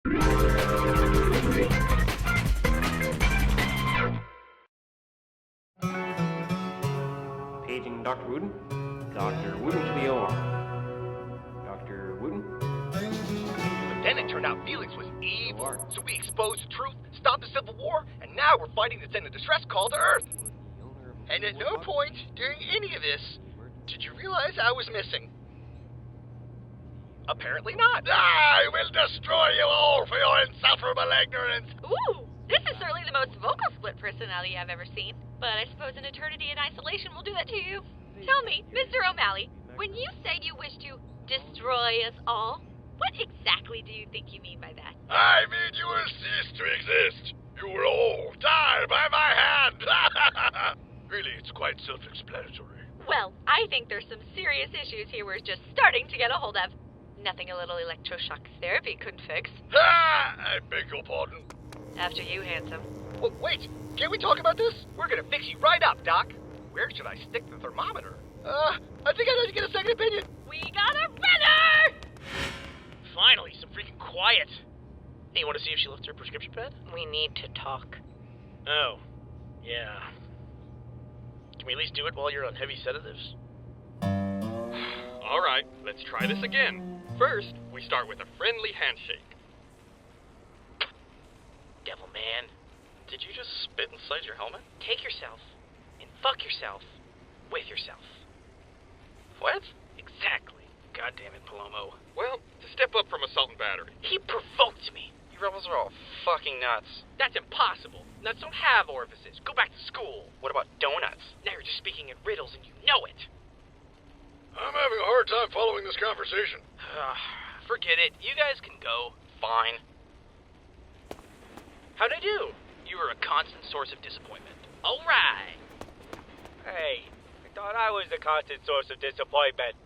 Paging Dr. Wooten. Dr. Wooten to the OR. Dr. Wooten? But then it turned out Felix was evil, so we exposed the truth, stopped the Civil War, and now we're fighting to send a distress call to Earth. And at no point during any of this did you realize I was missing. Apparently not. I will destroy you all for your insufferable ignorance. Ooh, this is certainly the most vocal split personality I've ever seen. But I suppose an eternity in isolation will do that to you. Tell me, Mr. O'Malley, when you say you wish to destroy us all, what exactly do you think you mean by that? I mean you will cease to exist. You will all die by my hand. Really, it's quite self-explanatory. Well, I think there's some serious issues here we're just starting to get a hold of. Nothing a little electroshock therapy couldn't fix. I beg your pardon. After you, handsome. Wait, can't we talk about this? We're gonna fix you right up, Doc. Where should I stick the thermometer? I think I need to get a second opinion. We got a winner! Finally, some freaking quiet. Hey, you want to see if she left her prescription pad? We need to talk. Oh, yeah. Can we at least do it while you're on heavy sedatives? All right, let's try this again. First, we start with a friendly handshake. Devil man. Did you just spit inside your helmet? Take yourself and fuck yourself with yourself. What? Exactly. God damn it, Palomo. Well, to step up from assault and battery. He provoked me. You rebels are all fucking nuts. That's impossible. Nuts don't have orifices. Go back to school. What about donuts? Now you're just speaking in riddles and you know it. I'm having a hard time following this conversation. Forget it. You guys can go. Fine. How'd I do? You were a constant source of disappointment. All right. Hey, I thought I was the constant source of disappointment.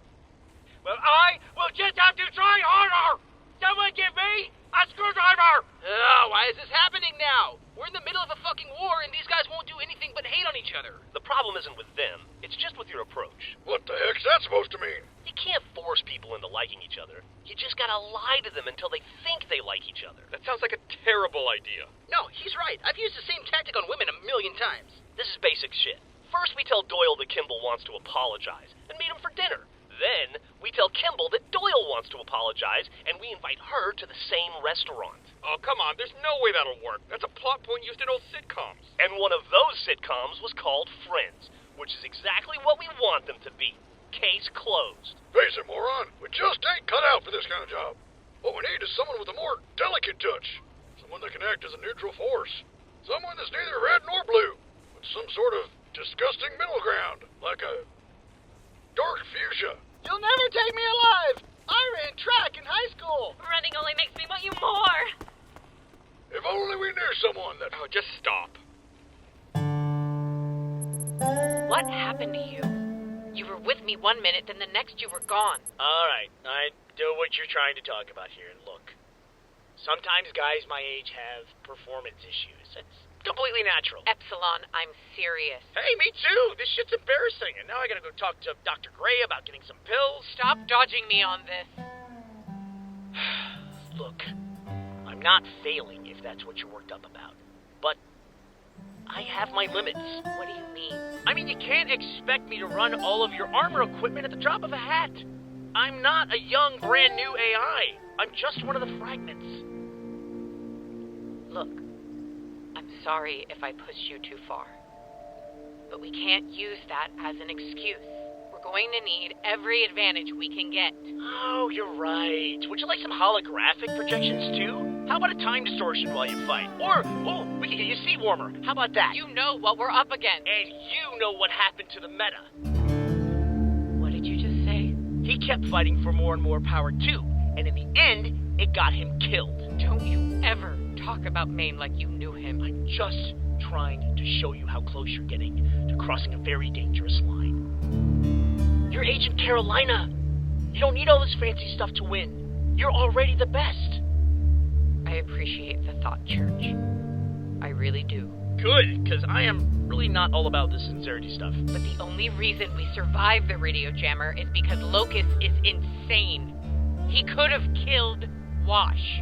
Well, I will just have to try harder! Someone give me a screwdriver! Oh, why is this happening now? We're in the middle of a fucking war and these guys won't do anything but hate on each other. The problem isn't with them. It's just with your approach. What the heck's that supposed to mean? You can't force people into liking each other. You just gotta lie to them until they think they like each other. That sounds like a terrible idea. No, he's right. I've used the same tactic on women a million times. This is basic shit. First we tell Doyle that Kimball wants to apologize and meet him for dinner. Then we tell Kimball that Doyle wants to apologize and we invite her to the same restaurant. Oh, come on. There's no way that'll work. That's a plot point used in old sitcoms. And one of those sitcoms was called Friends, which is exactly what we want them to be. Case closed. Face it, moron. We just ain't cut out for this kind of job. What we need is someone with a more delicate touch. Someone that can act as a neutral force. Someone that's neither red nor blue. With some sort of disgusting middle ground. Like a dark fuchsia. You'll never take me alive! I ran track in high school! Running only makes me want you more! If only we knew someone that... Oh, just stop. What happened to you? You were with me one minute, then the next you were gone. All right, I know what you're trying to talk about here, and look. Sometimes guys my age have performance issues. It's completely natural. Epsilon, I'm serious. Hey, me too! This shit's embarrassing, and now I gotta go talk to Dr. Gray about getting some pills. Stop dodging me on this. Look, I'm not failing if that's what you're worked up about. But I have my limits. What do you mean? I mean, you can't expect me to run all of your armor equipment at the drop of a hat. I'm not a young, brand new AI. I'm just one of the fragments. Look, I'm sorry if I pushed you too far. But we can't use that as an excuse. We're going to need every advantage we can get. Oh, you're right. Would you like some holographic projections too? How about a time distortion while you fight? Or, we can get you a seat warmer. How about that? You know what we're up against. And you know what happened to the meta. What did you just say? He kept fighting for more and more power too. And in the end, it got him killed. Don't you ever talk about Maine like you knew him. I'm just trying to show you how close you're getting to crossing a very dangerous line. You're Agent Carolina. You don't need all this fancy stuff to win. You're already the best. I appreciate the thought, Church. I really do. Good, because I am really not all about this sincerity stuff. But the only reason we survived the radio jammer is because Locust is insane. He could have killed Wash.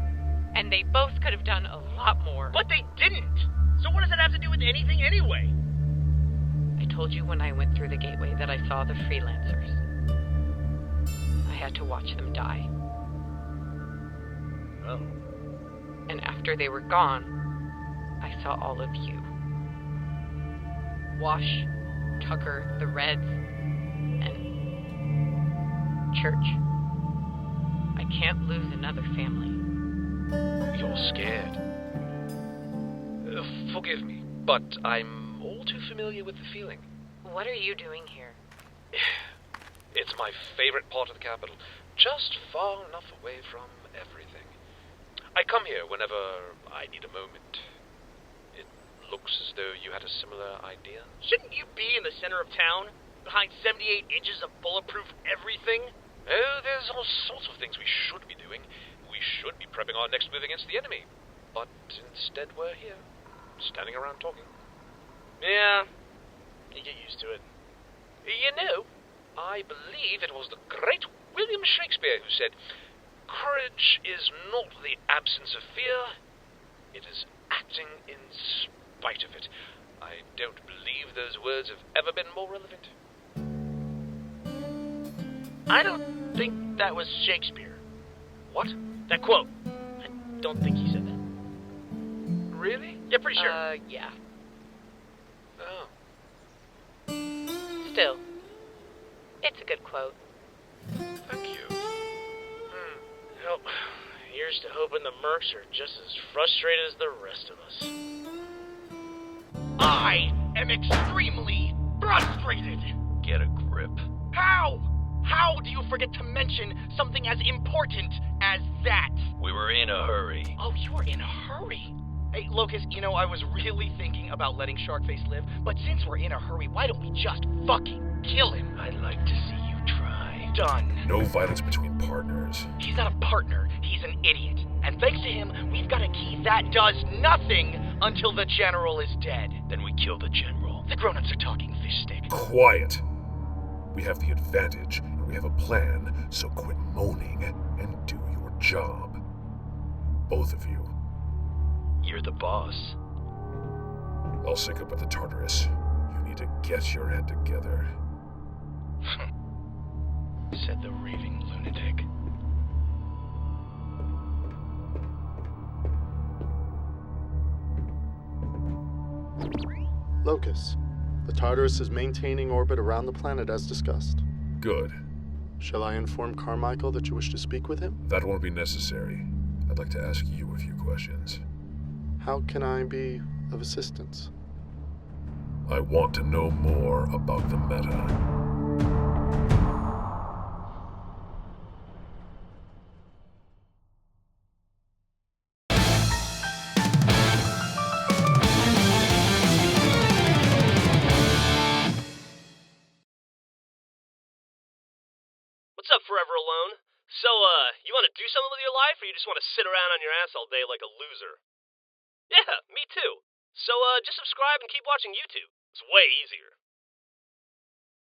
And they both could have done a lot more. But they didn't! So what does that have to do with anything anyway? I told you when I went through the gateway that I saw the freelancers. I had to watch them die. Oh. And after they were gone, I saw all of you. Wash, Tucker, the Reds, and Church. I can't lose another family. You're scared. Forgive me, but I'm all too familiar with the feeling. What are you doing here? It's my favorite part of the capital, just far enough away from everything. I come here whenever I need a moment. It looks as though you had a similar idea. Shouldn't you be in the center of town? Behind 78 inches of bulletproof everything? Oh, there's all sorts of things we should be doing. We should be prepping our next move against the enemy. But instead we're here, standing around talking. Yeah, you get used to it. You know, I believe it was the great William Shakespeare who said, "Courage is not the absence of fear, it is acting in spite of it." I don't believe those words have ever been more relevant. I don't think that was Shakespeare. What? That quote. I don't think he said that. Really? Yeah, pretty sure. Yeah. Oh. Still, it's a good quote. Thank you. Well, here's to hoping the Mercs are just as frustrated as the rest of us. I am extremely frustrated! Get a grip. How? How do you forget to mention something as important as that? We were in a hurry. Oh, you were in a hurry. Hey, Locust, you know, I was really thinking about letting Sharkface live, but since we're in a hurry, why don't we just fucking kill him? I'd like to see you try. Done. No violence between partners. He's not a partner, he's an idiot. And thanks to him, we've got a key that does nothing until the General is dead. Then we kill the General. The grown-ups are talking fish stick. Quiet. We have the advantage, and we have a plan, so quit moaning and do your job. Both of you. You're the boss. I'll sync up with the Tartarus. You need to get your head together. Said the raving lunatic. Locus, the Tartarus is maintaining orbit around the planet as discussed. Good. Shall I inform Carmichael that you wish to speak with him? That won't be necessary. I'd like to ask you a few questions. How can I be of assistance? I want to know more about the meta. What's up, Forever Alone? So, you want to do something with your life, or you just want to sit around on your ass all day like a loser? Yeah, me too. So, just subscribe and keep watching YouTube. It's way easier.